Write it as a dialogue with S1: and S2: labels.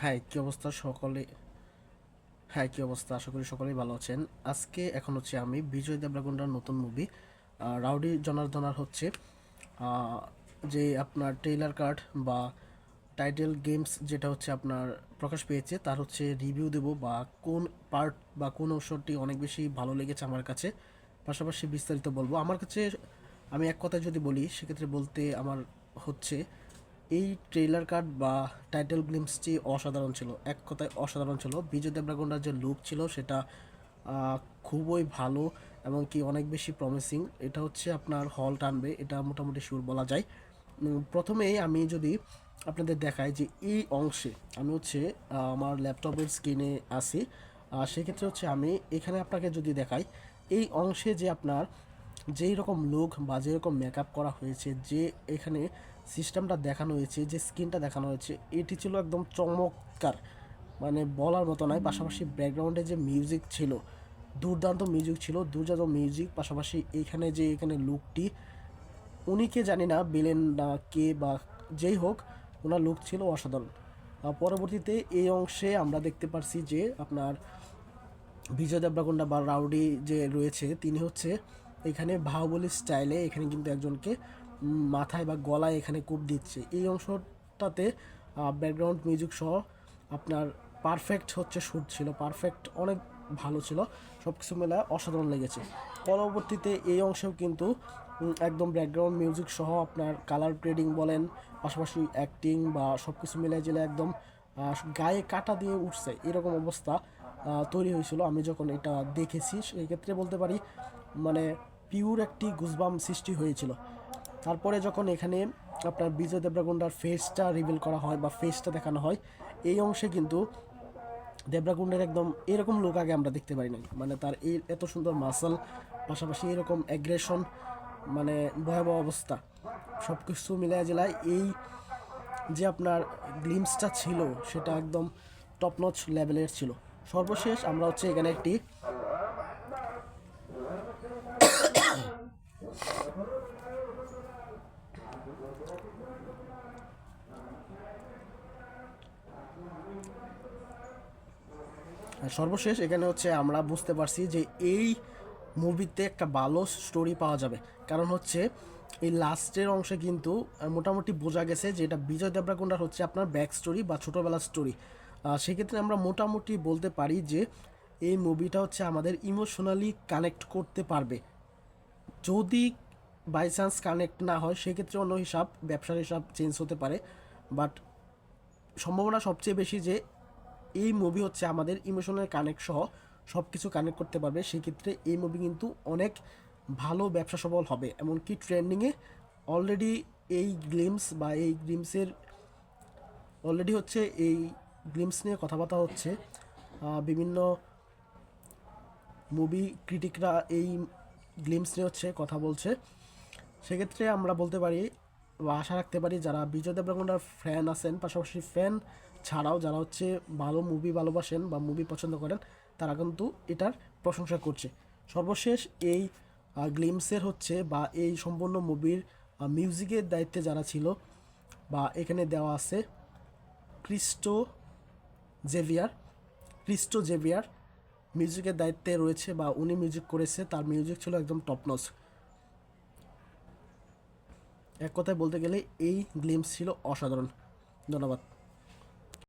S1: হ্যাঁ, কি অবস্থা সকলে? হ্যাঁ, কি অবস্থা? আশা করি সকলেই ভালো আছেন। আজকে এখন হচ্ছে আমি বিজয় দেবরাগোন্ডার নতুন মুভি রাউডি জনার্দনার হচ্ছে আহ, যে আপনার ট্রেইলার কার্ড বা টাইটেল গেমস যেটা হচ্ছে আপনার প্রকাশ পেয়েছে তার হচ্ছে রিভিউ দেব, বা কোন পার্ট বা কোন অংশটি অনেক বেশি ভালো লেগেছে আমার কাছে, পাশাপাশি বিস্তারিত বলবো। আমার কাছে আমি এক কথায় যদি বলি সেক্ষেত্রে বলতে আমার হচ্ছে এই ট্রেইলার কার্ড বা টাইটেল গ্লিমসটি অসাধারণ ছিল, এক কথায় অসাধারণ ছিল। বিজয় দেবরাগোন্ডার যে লুক ছিল সেটা খুবই ভালো এবং কি অনেক বেশি প্রমিসিং। এটা হচ্ছে আপনার হল টানবে, এটা মোটামুটি শিওর বলা যায়। প্রথমেই আমি যদি আপনাদের দেখাই যে এই অংশে আমি হচ্ছে আমার ল্যাপটপের স্ক্রিনে আসি, সেক্ষেত্রে হচ্ছে আমি এখানে আপনাকে যদি দেখাই এই অংশে যে আপনার যেই রকম লুক বা যেরকম মেকআপ করা হয়েছে, যে এখানে সিস্টেমটা দেখানো হয়েছে, যে স্ক্রিনটা দেখানো হয়েছে, এটি ছিল একদম চমৎকার, মানে বলার মতো নয়। পাশাপাশি ব্যাকগ্রাউন্ডে যে মিউজিক ছিল, দুর্দান্ত মিউজিক ছিল, দুর্দান্ত মিউজিক। পাশাপাশি এখানে লুকটি, উনি কে জানি না, বিলেন না কে বা যেই হোক, ওনার লুক ছিল অসাধারণ। পরবর্তীতে এই অংশে আমরা দেখতে পারছি যে আপনার বিজয় দেবরাকোন্ডা বা রাউডি যে রয়েছে তিনি হচ্ছে এখানে বাহুবলী স্টাইলে এখানে কিন্তু একজনকে মাথায় বা গলায় এখানে কোপ দিচ্ছে। এই অংশটাতে ব্যাকগ্রাউন্ড মিউজিক সহ আপনার পারফেক্ট হচ্ছে শ্যুট ছিল, পারফেক্ট, অনেক ভালো ছিল, সব কিছু মেলা অসাধারণ লেগেছে। পরবর্তীতে এই অংশেও কিন্তু একদম ব্যাকগ্রাউন্ড মিউজিক সহ আপনার কালার গ্রেডিং বলেন, পাশাপাশি অ্যাক্টিং বা সব কিছু মিলাই জেলে একদম গায়ে কাটা দিয়ে উঠছে এরকম অবস্থা তৈরি হয়েছিল। আমি যখন এটা দেখেছি সেক্ষেত্রে বলতে পারি মানে পিওর একটি গুজবাম সৃষ্টি হয়েছিল। তারপরে যখন এখানে আপনার বিজয় দেবরাগোন্ডার ফেসটা রিভিল করা হয় বা ফেসটা দেখানো হয়, এই অংশে কিন্তু দেবরাগুন্ডের একদম এরকম লোক আগে আমরা দেখতে পারি নাই, মানে তার এই এত সুন্দর মাসল, পাশাপাশি এরকম অ্যাগ্রেশন, মানে ভয়াবহ অবস্থা, সব কিছু মিলায় জেলায় এই যে আপনার গ্লিমসটা ছিল সেটা একদম টপ নচ লেভেলের ছিল। সর্বশেষ আমরা হচ্ছে এখানে একটি সর্বশেষ এখানে হচ্ছে আমরা বুঝতে পারছি যে এই মুভিতে একটা ভালো স্টোরি পাওয়া যাবে, কারণ হচ্ছে এই লাস্টের অংশে কিন্তু মোটামুটি বোঝা গেছে যে এটা বিজয় দেবরাকোন্ডার হচ্ছে আপনার ব্যাক স্টোরি বা ছোটোবেলার স্টোরি। সেক্ষেত্রে আমরা মোটামুটি বলতে পারি যে এই মুভিটা হচ্ছে আমাদের ইমোশনালি কানেক্ট করতে পারবে। যদি বাই চান্স কানেক্ট না হয় সেক্ষেত্রে অন্য হিসাব, ব্যবসার হিসাব চেঞ্জ হতে পারে, বাট সম্ভাবনা সবচেয়ে বেশি যে এই মুভি হচ্ছে আমাদের ইমোশনাল কানেক্ট সহ সব কিছু কানেক্ট করতে পারবে। সেক্ষেত্রে এই মুভি কিন্তু অনেক ভালো ব্যবসা সফল হবে, এমনকি ট্রেন্ডিংয়ে অলরেডি এই গ্লিমস বা এই গ্লিমসের অলরেডি হচ্ছে এই গ্লিমস নিয়ে কথাবার্তা হচ্ছে। বিভিন্ন মুভি ক্রিটিকরা এই গ্লিমস নিয়ে হচ্ছে কথা বলছে। সেক্ষেত্রে আমরা বলতে পারি বা আশা রাখতে পারি যারা বিজয় দেবরাকোন্ডার ফ্যান আছেন, পাশাপাশি ফ্যান ছাড়াও যারা হচ্ছে ভালো মুভি ভালোবাসেন বা মুভি পছন্দ করেন, তারা কিন্তু এটার প্রশংসা করছে। সর্বশেষ এই গ্লিমসের হচ্ছে বা এই সম্পূর্ণ মুভির মিউজিকের দায়িত্বে যারা ছিল বা এখানে দেওয়া আছে ক্রিস্টো জেভিয়ার, ক্রিস্টো জেভিয়ার মিউজিকের দায়িত্বে রয়েছে বা উনি মিউজিক করেছে, তার মিউজিক ছিল একদম টপনচ। এক কথায় বলতে গেলে এই গ্লিমস ছিল অসাধারণ। ধন্যবাদ।